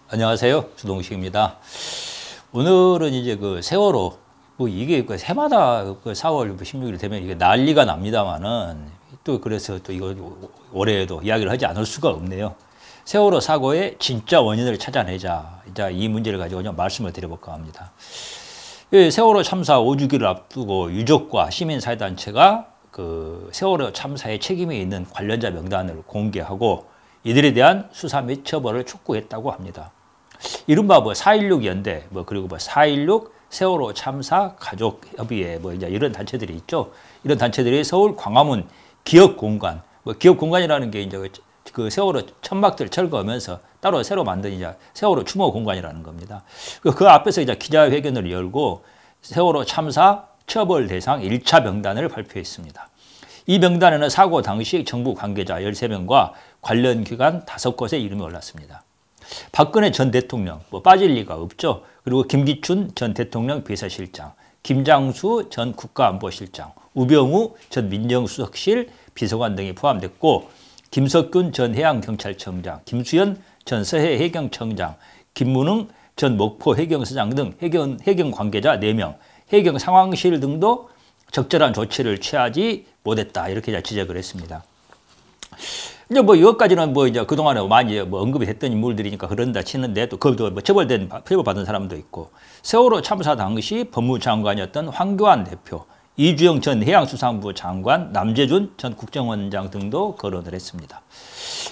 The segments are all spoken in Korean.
안녕하세요. 주동식입니다. 오늘은 이제 그 세월호, 이게 그 해마다 그 4월 16일 되면 이게 난리가 납니다만은 또 그래서 또 이거 올해에도 이야기를 하지 않을 수가 없네요. 세월호 사고의 진짜 원인을 찾아내자. 이제 이 문제를 가지고 좀 말씀을 드려볼까 합니다. 세월호 참사 5주기를 앞두고 유족과 시민사회단체가 그 세월호 참사에 책임이 있는 관련자 명단을 공개하고 이들에 대한 수사 및 처벌을 촉구했다고 합니다. 이른바 4.16 연대, 그리고 4.16 세월호 참사 가족협의회, 이제 이런 단체들이 있죠. 이런 단체들이 서울 광화문 기억공간, 기억공간이라는 게 이제 그 세월호 천막들 철거하면서 따로 새로 만든 이제 세월호 추모 공간이라는 겁니다. 그 앞에서 이제 기자회견을 열고 세월호 참사 처벌 대상 1차 명단을 발표했습니다. 이 명단에는 사고 당시 정부 관계자 13명과 관련 기관 5곳의 이름이 올랐습니다. 박근혜 전 대통령, 빠질 리가 없죠. 그리고 김기춘 전 대통령 비서실장, 김장수 전 국가안보실장, 우병우 전 민정수석실 비서관 등이 포함됐고, 김석균 전 해양경찰청장, 김수현 전 서해해경청장, 김문흥 전 목포해경서장 등 해경 관계자 4명, 해경 상황실 등도 적절한 조치를 취하지 못했다. 이렇게 지적을 했습니다. 이제 이것까지는 이제 그동안에 많이 언급이 됐던 인물들이니까 그런다 치는데 또 그것도 처벌받은 사람도 있고, 세월호 참사 당시 법무장관이었던 황교안 대표, 이주영 전 해양수산부 장관, 남재준 전 국정원장 등도 거론을 했습니다.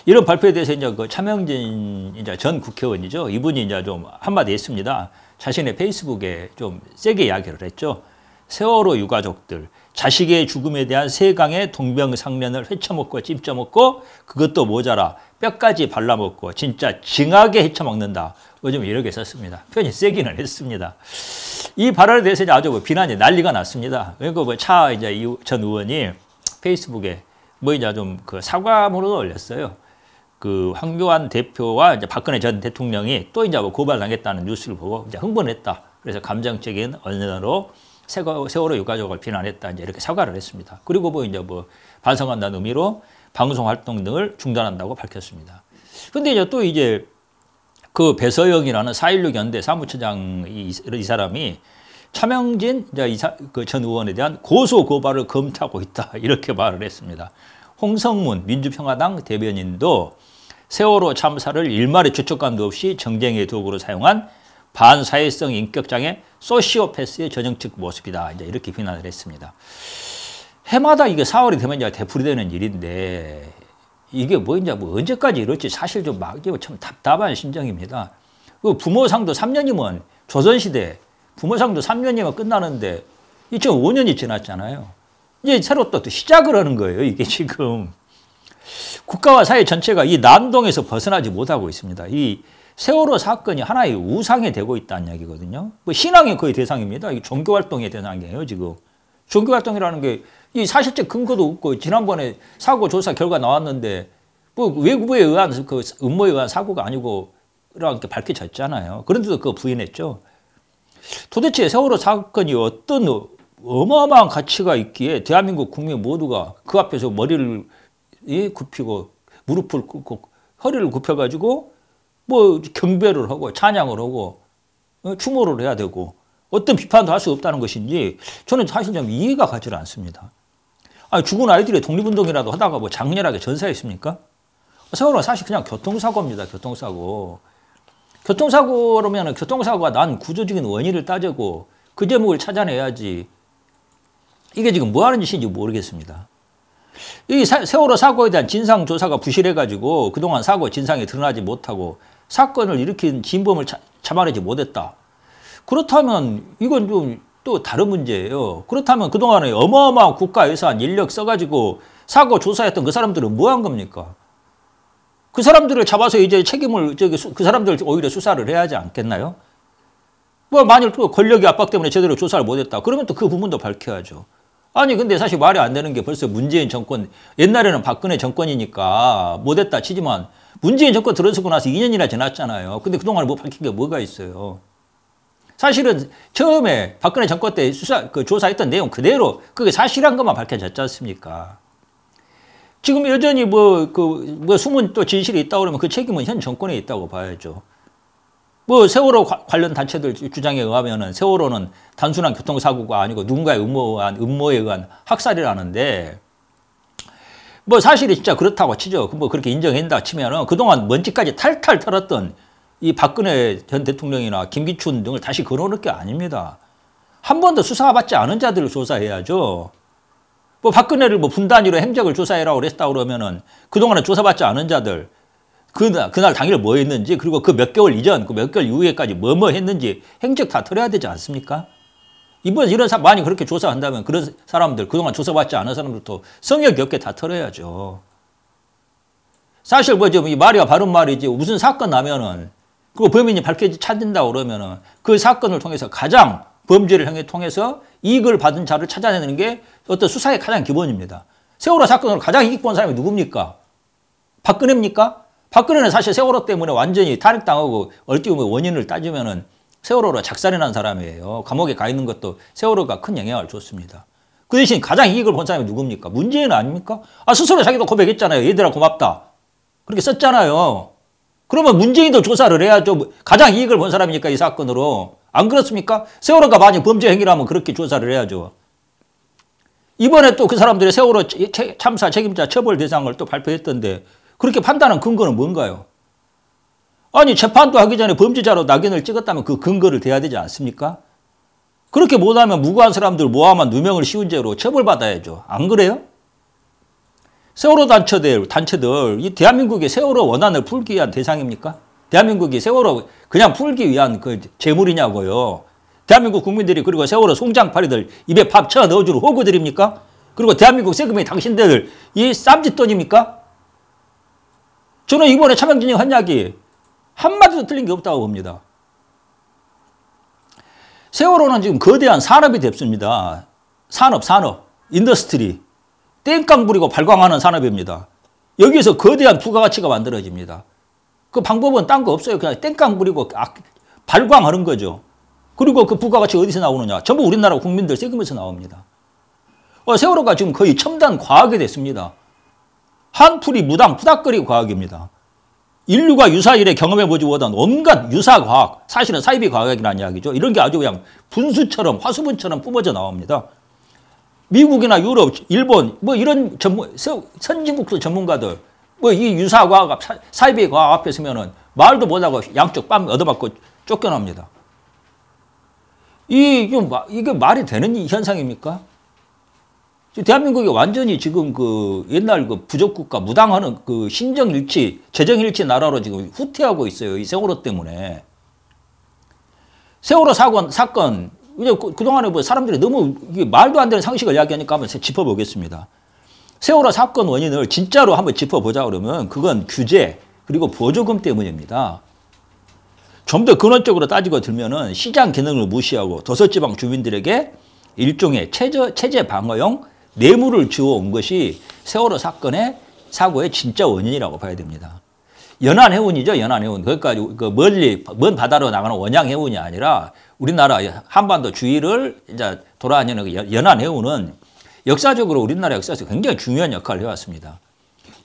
이런 발표에 대해서 이제 그 차명진 이제 전 국회의원이죠. 이분이 이제 좀 한마디 했습니다. 자신의 페이스북에 좀 세게 이야기를 했죠. 세월호 유가족들, 자식의 죽음에 대한 세강의 동병상련을 헤쳐먹고 찜쪄먹고 그것도 모자라 뼈까지 발라먹고 진짜 징하게 헤쳐먹는다. 좀 이렇게 썼습니다. 표현이 세기는 했습니다. 이 발언에 대해서 이제 아주 비난이 난리가 났습니다. 그러니까 차 이제 전 의원이 페이스북에 이제 좀 그 사과문을 올렸어요. 그 황교안 대표와 이제 박근혜 전 대통령이 또 이제 고발당했다는 뉴스를 보고 이제 흥분했다. 그래서 감정적인 언어로 세월호 유가족을 비난했다. 이제 이렇게 사과를 했습니다. 그리고 이제 반성한다는 의미로 방송 활동 등을 중단한다고 밝혔습니다. 근데 이제 또 이제 그 배서영이라는 4.16 연대 사무처장 이 사람이 차명진 그 전 의원에 대한 고소 고발을 검토하고 있다. 이렇게 말을 했습니다. 홍성문 민주평화당 대변인도 세월호 참사를 일말의 죄책감도 없이 정쟁의 도구로 사용한 반사회성 인격장애 소시오패스의 전형적 모습이다. 이제 이렇게 비난을 했습니다. 해마다 이게 4월이 되면 이제 되풀이되는 일인데 이게 이제 언제까지 이럴지 사실 좀 참 답답한 심정입니다. 그 부모상도 3년이면 조선시대 부모상도 3년이면 끝나는데 2005년이 지났잖아요. 이제 새로 또 시작을 하는 거예요. 이게 지금 국가와 사회 전체가 이 난동에서 벗어나지 못하고 있습니다. 이 세월호 사건이 하나의 우상이 되고 있다는 이야기거든요. 신앙이 거의 대상입니다. 이 종교활동의 대상이에요, 지금. 종교활동이라는 게 이 사실적 근거도 없고, 지난번에 사고 조사 결과 나왔는데, 외부에 의한, 그 음모에 의한 사고가 아니고, 이렇게 밝혀졌잖아요. 그런데도 그거 부인했죠. 도대체 세월호 사건이 어떤 어마어마한 가치가 있기에 대한민국 국민 모두가 그 앞에서 머리를 굽히고, 무릎을 꿇고, 허리를 굽혀가지고, 경배를 하고 찬양을 하고 추모를 해야 되고 어떤 비판도 할 수 없다는 것인지 저는 사실 좀 이해가 가지 않습니다. 아니, 죽은 아이들의 독립운동이라도 하다가 장렬하게 전사했습니까? 세월호는 사실 그냥 교통사고입니다. 교통사고. 교통사고라면 교통사고가 난 구조적인 원인을 따지고 그 제목을 찾아내야지. 이게 지금 뭐 하는 짓인지 모르겠습니다. 이 세월호 사고에 대한 진상조사가 부실해가지고 그동안 사고 진상이 드러나지 못하고 사건을 일으킨 진범을 잡아내지 못했다. 그렇다면 이건 좀 또 다른 문제예요. 그렇다면 그동안에 어마어마한 국가 예산, 인력 써가지고 사고 조사했던 그 사람들은 뭐 한 겁니까? 그 사람들을 잡아서 이제 책임을 그 사람들 오히려 수사를 해야 하지 않겠나요? 만일 또 권력의 압박 때문에 제대로 조사를 못했다. 그러면 또 그 부분도 밝혀야죠. 아니 근데 사실 말이 안 되는 게 벌써 문재인 정권, 옛날에는 박근혜 정권이니까 못했다 치지만 문재인 정권 들어서고 나서 2년이나 지났잖아요. 근데 그동안 밝힌 게 뭐가 있어요. 사실은 처음에 박근혜 정권 때 조사했던 내용 그대로 그게 사실한 것만 밝혀졌지 않습니까? 지금 여전히 숨은 또 진실이 있다고 그러면 그 책임은 현 정권에 있다고 봐야죠. 뭐 세월호 관련 단체들 주장에 의하면은 세월호는 단순한 교통사고가 아니고 누군가의 음모에 의한 학살이라는데 뭐 사실이 진짜 그렇다고 치죠. 뭐 그렇게 인정한다 치면은 그동안 먼지까지 탈탈 털었던 이 박근혜 전 대통령이나 김기춘 등을 다시 걸어놓을 게 아닙니다. 한 번도 수사받지 않은 자들을 조사해야죠. 뭐 박근혜를 뭐 분단위로 행적을 조사해라고 그랬다 그러면은 그동안에 조사받지 않은 자들 그날 당일 뭐 했는지 그리고 그 몇 개월 이전 그 몇 개월 이후에까지 뭐 했는지 행적 다 털어야 되지 않습니까? 이번 이런 많이 그렇게 조사한다면 그런 사람들 그동안 조사받지 않은 사람들도 성역이 없게 다 털어야죠. 사실 뭐 좀 이 말이야 바른 말이지 무슨 사건 나면은 그 범인이 밝혀지 찾는다 그러면은 그 사건을 통해서 가장 범죄를 행위 통해서 이익을 받은 자를 찾아내는 게 어떤 수사의 가장 기본입니다. 세월호 사건으로 가장 이익 본 사람이 누굽니까? 박근혜입니까? 박근혜는 사실 세월호 때문에 완전히 탄핵당하고 얼띄우면 원인을 따지면은 세월호로 작살이 난 사람이에요. 감옥에 가 있는 것도 세월호가 큰 영향을 줬습니다. 그 대신 가장 이익을 본 사람이 누굽니까? 문재인 아닙니까? 아, 스스로 자기도 고백했잖아요. 얘들아 고맙다. 그렇게 썼잖아요. 그러면 문재인도 조사를 해야죠. 가장 이익을 본 사람이니까 이 사건으로. 안 그렇습니까? 세월호가 만약 범죄 행위라면 그렇게 조사를 해야죠. 이번에 또 그 사람들의 세월호 참사 책임자 처벌 대상을 또 발표했던데 그렇게 판단한 근거는 뭔가요? 아니 재판도 하기 전에 범죄자로 낙인을 찍었다면 그 근거를 대야 되지 않습니까? 그렇게 못하면 무고한 사람들 모함한 누명을 씌운 죄로 처벌받아야죠. 안 그래요? 세월호 단체들 이 대한민국의 세월호 원한을 풀기 위한 대상입니까? 대한민국이 세월호 그냥 풀기 위한 그 재물이냐고요. 대한민국 국민들이 그리고 세월호 송장파리들 입에 밥 쳐 넣어주는 호구들입니까? 그리고 대한민국 세금이 당신들 이 쌈짓돈입니까? 저는 이번에 차명진영 한 이야기 한마디도 틀린 게 없다고 봅니다. 세월호는 지금 거대한 산업이 됐습니다. 산업, 인더스트리. 땡깡 부리고 발광하는 산업입니다. 여기에서 거대한 부가가치가 만들어집니다. 그 방법은 딴 거 없어요. 그냥 땡깡 부리고 발광하는 거죠. 그리고 그 부가가치가 어디서 나오느냐. 전부 우리나라 국민들 세금에서 나옵니다. 세월호가 지금 거의 첨단 과학이 됐습니다. 한풀이 무당 부닥거리 과학입니다. 인류가 유사일에 경험해보지 못한 온갖 유사과학, 사실은 사이비 과학이라는 이야기죠. 이런 게 아주 그냥 분수처럼 화수분처럼 뿜어져 나옵니다. 미국이나 유럽, 일본 뭐 이런 선진국 전문가들 뭐 이 유사과학, 사이비 과학 앞에 서면은 말도 못하고 양쪽 뺨 얻어맞고 쫓겨납니다. 이게 말이 되는 현상입니까? 대한민국이 완전히 지금 그 옛날 그 부족국가 무당하는 그 신정일치, 재정일치 나라로 지금 후퇴하고 있어요. 이 세월호 때문에. 세월호 사건, 그동안에 뭐 사람들이 너무 이게 말도 안 되는 상식을 이야기하니까 한번 짚어보겠습니다. 세월호 사건 원인을 진짜로 한번 짚어보자 그러면 그건 규제, 그리고 보조금 때문입니다. 좀 더 근원적으로 따지고 들면은 시장 기능을 무시하고 도서지방 주민들에게 일종의 체제 방어용 뇌물을 주어온 것이 세월호 사고의 진짜 원인이라고 봐야 됩니다. 연안해운이죠, 연안해운. 그러니까 그 먼 바다로 나가는 원양해운이 아니라 우리나라 한반도 주위를 이제 돌아다니는 연안해운은 역사적으로 우리나라 역사에서 굉장히 중요한 역할을 해왔습니다.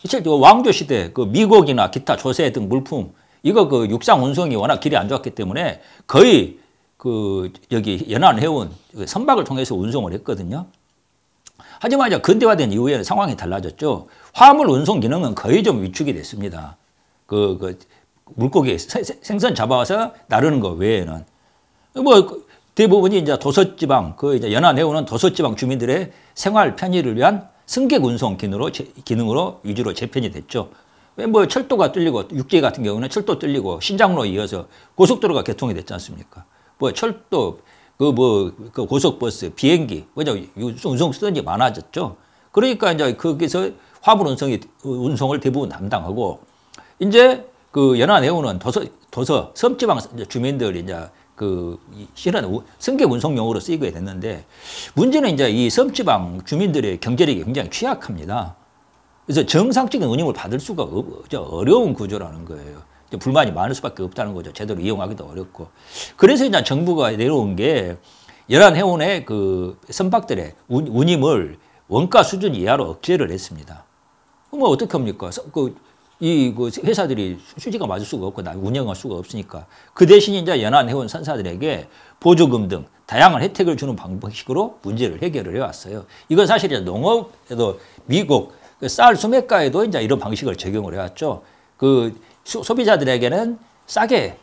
실제 왕조 시대 그 미국이나 기타 조세 등 물품 이거 그 육상 운송이 워낙 길이 안 좋았기 때문에 거의 그 여기 연안해운 선박을 통해서 운송을 했거든요. 하지만 이제 근대화된 이후에는 상황이 달라졌죠. 화물 운송 기능은 거의 좀 위축이 됐습니다. 물고기 생선 잡아와서 나르는 거 외에는 뭐 대부분이 이제 도서지방 이제 연안해운은 도서지방 주민들의 생활 편의를 위한 승객 운송 기능으로 위주로 재편이 됐죠. 뭐 철도가 뚫리고 육지 같은 경우는 철도 뚫리고 신장로 이어서 고속도로가 개통이 됐지 않습니까? 뭐 철도 그 고속버스, 비행기, 운송 수단이 많아졌죠. 그러니까 이제 거기서 화물 운송을 대부분 담당하고, 이제 그 연안해운은 도서, 섬지방 주민들이 이제 실은 승객 운송용으로 쓰이게 됐는데, 문제는 이제 이 섬지방 주민들의 경제력이 굉장히 취약합니다. 그래서 정상적인 운임을 받을 수가 어려운 구조라는 거예요. 불만이 많을 수밖에 없다는 거죠. 제대로 이용하기도 어렵고. 그래서 이제 정부가 내려온 게 연안해운의 그 선박들의 운임을 원가 수준 이하로 억제를 했습니다. 그럼 어떻게 합니까? 그 회사들이 수지가 맞을 수가 없고 운영할 수가 없으니까 그 대신 이제 연한해운 선사들에게 보조금 등 다양한 혜택을 주는 방식으로 문제를 해결을 해왔어요. 이건 사실 이제 농업에도 미국 쌀 수매가에도 이제 이런 방식을 적용을 해왔죠. 그 소비자들에게는 싸게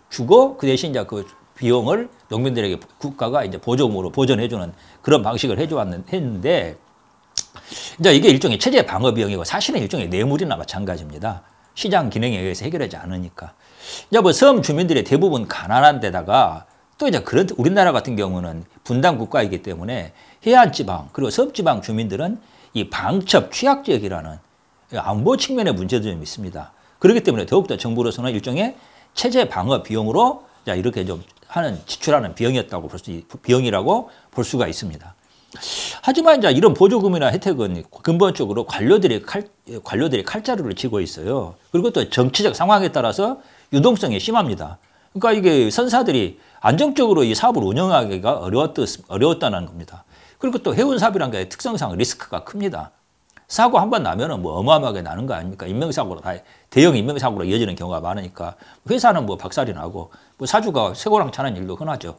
주고 그 대신 이제 그 비용을 농민들에게 국가가 이제 보조금으로 보전해주는 그런 방식을 했는데 이제 이게 일종의 체제 방어 비용이고 사실은 일종의 뇌물이나 마찬가지입니다. 시장 기능에 의해서 해결하지 않으니까. 이제 뭐 섬 주민들이 대부분 가난한 데다가 또 이제 그런 우리나라 같은 경우는 분단 국가이기 때문에 해안 지방 그리고 섬 지방 주민들은 이 방첩 취약 지역이라는 안보 측면의 문제도 좀 있습니다. 그렇기 때문에 더욱더 정부로서는 일종의 체제 방어 비용으로 이렇게 좀 지출하는 비용이었다고 비용이라고 볼 수가 있습니다. 하지만 이제 이런 보조금이나 혜택은 근본적으로 관료들이 칼자루를 쥐고 있어요. 그리고 또 정치적 상황에 따라서 유동성이 심합니다. 그러니까 이게 선사들이 안정적으로 이 사업을 운영하기가 어려웠다는 겁니다. 그리고 또 해운 사업이라는 게 특성상 리스크가 큽니다. 사고 한 번 나면은 뭐 어마어마하게 나는 거 아닙니까? 인명사고로 대형 인명사고로 이어지는 경우가 많으니까 회사는 뭐 박살이 나고 뭐 사주가 쇠고랑 차는 일도 흔하죠.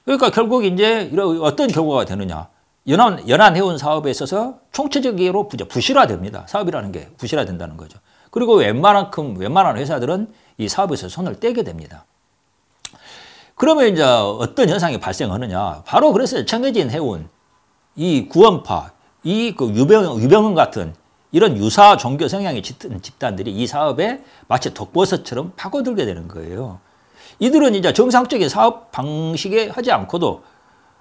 그러니까 결국 이제 이런 어떤 결과가 되느냐. 연안해운 사업에 있어서 총체적으로 부실화됩니다. 사업이라는 게 부실화된다는 거죠. 그리고 웬만한 회사들은 이 사업에서 손을 떼게 됩니다. 그러면 이제 어떤 현상이 발생하느냐. 바로 그래서 청해진 해운, 이 구원파, 그 유병헌 같은 이런 유사 종교 성향의 짙은 집단들이 이 사업에 마치 독버섯처럼 파고들게 되는 거예요. 이들은 이제 정상적인 사업 방식에 하지 않고도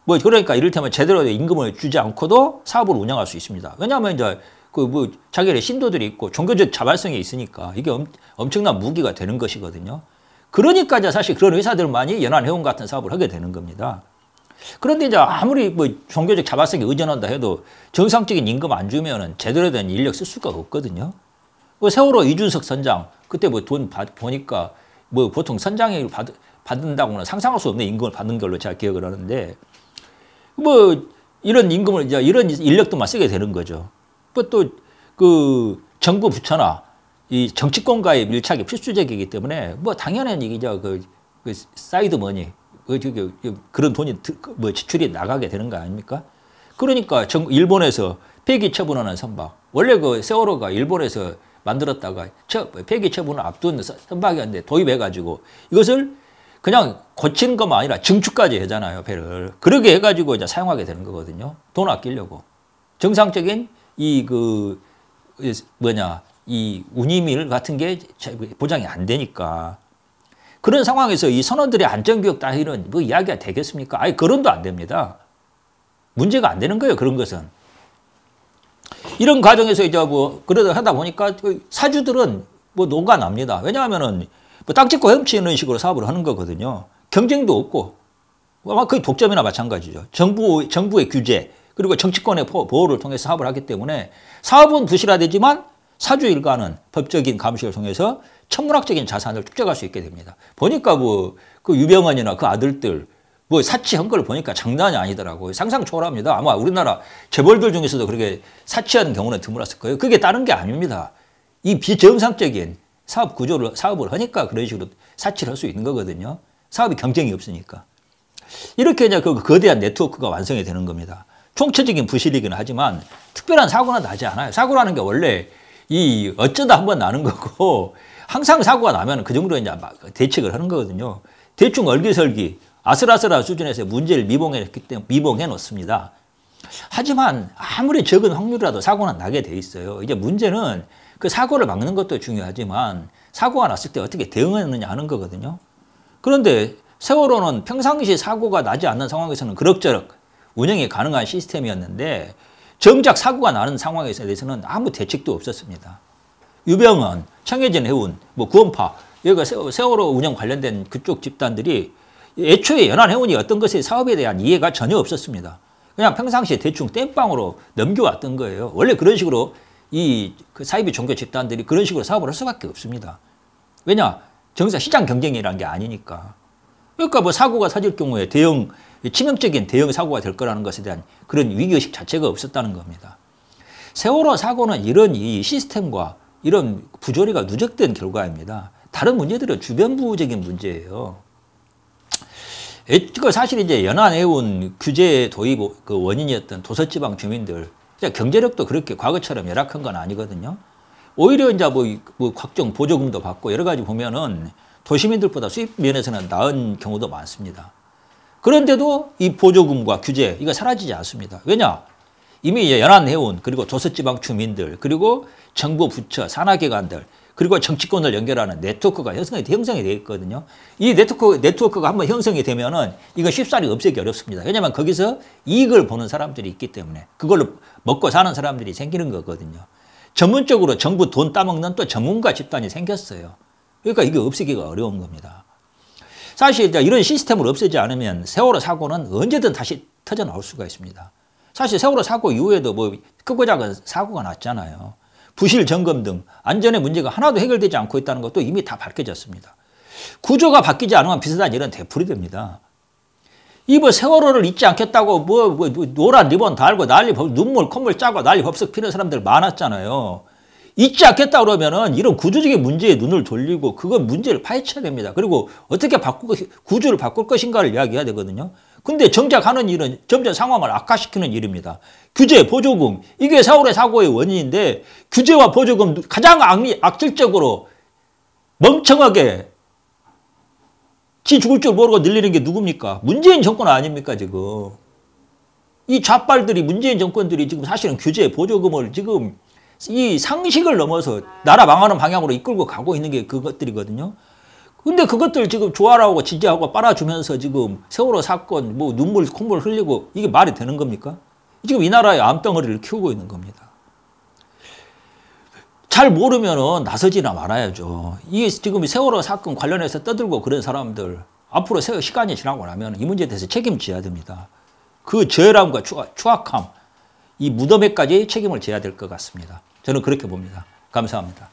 뭐 그러니까 이를테면 제대로 된 임금을 주지 않고도 사업을 운영할 수 있습니다. 왜냐하면 이제 그 자기네 신도들이 있고 종교적 자발성이 있으니까 이게 엄청난 무기가 되는 것이거든요. 그러니까 이제 사실 그런 회사들만이 연안해운 같은 사업을 하게 되는 겁니다. 그런데 이제 아무리 뭐 종교적 자발성에 의존한다 해도 정상적인 임금 안 주면은 제대로 된 인력 쓸 수가 없거든요. 그 세월호 이준석 선장 그때 뭐 돈 보니까 뭐 보통 선장이 받는다고는 상상할 수 없는 임금을 받는 걸로 제가 기억을 하는데 뭐 이런 임금을 이제 이런 인력도만 쓰게 되는 거죠. 또 그 정부 부처나 이 정치권과의 밀착이 필수적이기 때문에 뭐 당연한 얘기죠. 그 사이드 머니 그런 돈이 뭐 지출이 나가게 되는 거 아닙니까? 그러니까 일본에서 폐기 처분하는 선박 원래 그 세월호가 일본에서 만들었다가 폐기 처분을 앞둔 선박이었는데 도입해가지고 이것을 그냥 고치는 것만 아니라 증축까지 하잖아요, 배를. 그렇게 해가지고 이제 사용하게 되는 거거든요. 돈 아끼려고. 정상적인 이 운임일 같은 게 보장이 안 되니까. 그런 상황에서 이 선원들의 안전교육 따위는 뭐 이야기가 되겠습니까? 아예 거론도 안 됩니다. 문제가 안 되는 거예요, 그런 것은. 이런 과정에서 이제 뭐 그러다 하다 보니까 사주들은 뭐 노가 납니다. 왜냐하면은 뭐 땅 찍고 헤엄치는 식으로 사업을 하는 거거든요. 경쟁도 없고 아마 거의 독점이나 마찬가지죠. 정부의 규제 그리고 정치권의 보호를 통해서 사업을 하기 때문에 사업은 부실화되지만 사주 일가는 법적인 감시를 통해서 천문학적인 자산을 축적할 수 있게 됩니다. 보니까 뭐 그 유병헌이나 그 아들들 뭐 사치한 걸 보니까 장난이 아니더라고요. 상상 초월합니다. 아마 우리나라 재벌들 중에서도 그렇게 사치하는 경우는 드물었을 거예요. 그게 다른 게 아닙니다. 이 비정상적인 사업을 하니까 그런 식으로 사치를 할 수 있는 거거든요. 사업이 경쟁이 없으니까. 이렇게 이제 그 거대한 네트워크가 완성이 되는 겁니다. 총체적인 부실이긴 하지만 특별한 사고는 나지 않아요. 사고라는 게 원래 어쩌다 한번 나는 거고 항상 사고가 나면 그 정도 이제 대책을 하는 거거든요. 대충 얼기설기 아슬아슬한 수준에서 문제를 미봉해 놓습니다. 하지만 아무리 적은 확률이라도 사고는 나게 돼 있어요. 이제 문제는 그 사고를 막는 것도 중요하지만 사고가 났을 때 어떻게 대응하느냐 하는 거거든요. 그런데 세월호는 평상시 사고가 나지 않는 상황에서는 그럭저럭 운영이 가능한 시스템이었는데 정작 사고가 나는 상황에 대해서는 아무 대책도 없었습니다. 유병헌, 청해진 해운, 뭐 구원파, 여기가 세월호 운영 관련된 그쪽 집단들이 애초에 연안해운이 어떤 것의 사업에 대한 이해가 전혀 없었습니다. 그냥 평상시에 대충 땜빵으로 넘겨왔던 거예요. 원래 그런 식으로 그 사이비 종교 집단들이 그런 식으로 사업을 할 수밖에 없습니다. 왜냐? 시장 경쟁이라는 게 아니니까. 그러니까 뭐 사고가 터질 경우에 치명적인 대형 사고가 될 거라는 것에 대한 그런 위기의식 자체가 없었다는 겁니다. 세월호 사고는 이런 이 시스템과 이런 부조리가 누적된 결과입니다. 다른 문제들은 주변부적인 문제예요. 사실 이제 연안해운 규제 도입 그 원인이었던 도서지방 주민들, 경제력도 그렇게 과거처럼 열악한 건 아니거든요. 오히려 이제 뭐 각종 보조금도 받고 여러 가지 보면은 도시민들보다 수입 면에서는 나은 경우도 많습니다. 그런데도 이 보조금과 규제, 이거 사라지지 않습니다. 왜냐? 이미 연안해운, 그리고 도서지방 주민들, 그리고 정부 부처, 산하기관들, 그리고 정치권을 연결하는 네트워크가 형성이 되어 있거든요. 이 네트워크가 한번 형성이 되면은 이거 쉽사리 없애기 어렵습니다. 왜냐하면 거기서 이익을 보는 사람들이 있기 때문에 그걸로 먹고 사는 사람들이 생기는 거거든요. 전문적으로 정부 돈 따먹는 또 전문가 집단이 생겼어요. 그러니까 이게 없애기가 어려운 겁니다. 사실 이제 이런 시스템을 없애지 않으면 세월호 사고는 언제든 다시 터져 나올 수가 있습니다. 사실 세월호 사고 이후에도 뭐 크고 작은 사고가 났잖아요. 부실 점검 등 안전의 문제가 하나도 해결되지 않고 있다는 것도 이미 다 밝혀졌습니다. 구조가 바뀌지 않으면 비슷한 일은 되풀이 됩니다. 이 뭐 세월호를 잊지 않겠다고 뭐 노란 리본 달고 난리 눈물 콧물 짜고 난리 법석 피는 사람들 많았잖아요. 잊지 않겠다 그러면은 이런 구조적인 문제에 눈을 돌리고 그건 문제를 파헤쳐야 됩니다. 그리고 어떻게 구조를 바꿀 것인가를 이야기해야 되거든요. 근데 정작 하는 일은 점점 상황을 악화시키는 일입니다. 규제, 보조금, 이게 세월호 사고의 원인인데 규제와 보조금 가장 악질적으로 멍청하게 지 죽을 줄 모르고 늘리는 게 누굽니까? 문재인 정권 아닙니까 지금. 이 좌빨들이 문재인 정권들이 지금 사실은 규제, 보조금을 지금 이 상식을 넘어서 나라 망하는 방향으로 이끌고 가고 있는 게 그것들이거든요. 근데 그것들 지금 좋아라고 지지하고 빨아주면서 지금 세월호 사건 뭐 눈물 콧물 흘리고 이게 말이 되는 겁니까? 지금 이 나라의 암덩어리를 키우고 있는 겁니다. 잘 모르면은 나서지나 말아야죠. 이게 지금 세월호 사건 관련해서 떠들고 그런 사람들 앞으로 시간이 지나고 나면 이 문제에 대해서 책임져야 됩니다. 그 저열함과 추악함, 이 무덤에까지 책임을 져야 될 것 같습니다. 저는 그렇게 봅니다. 감사합니다.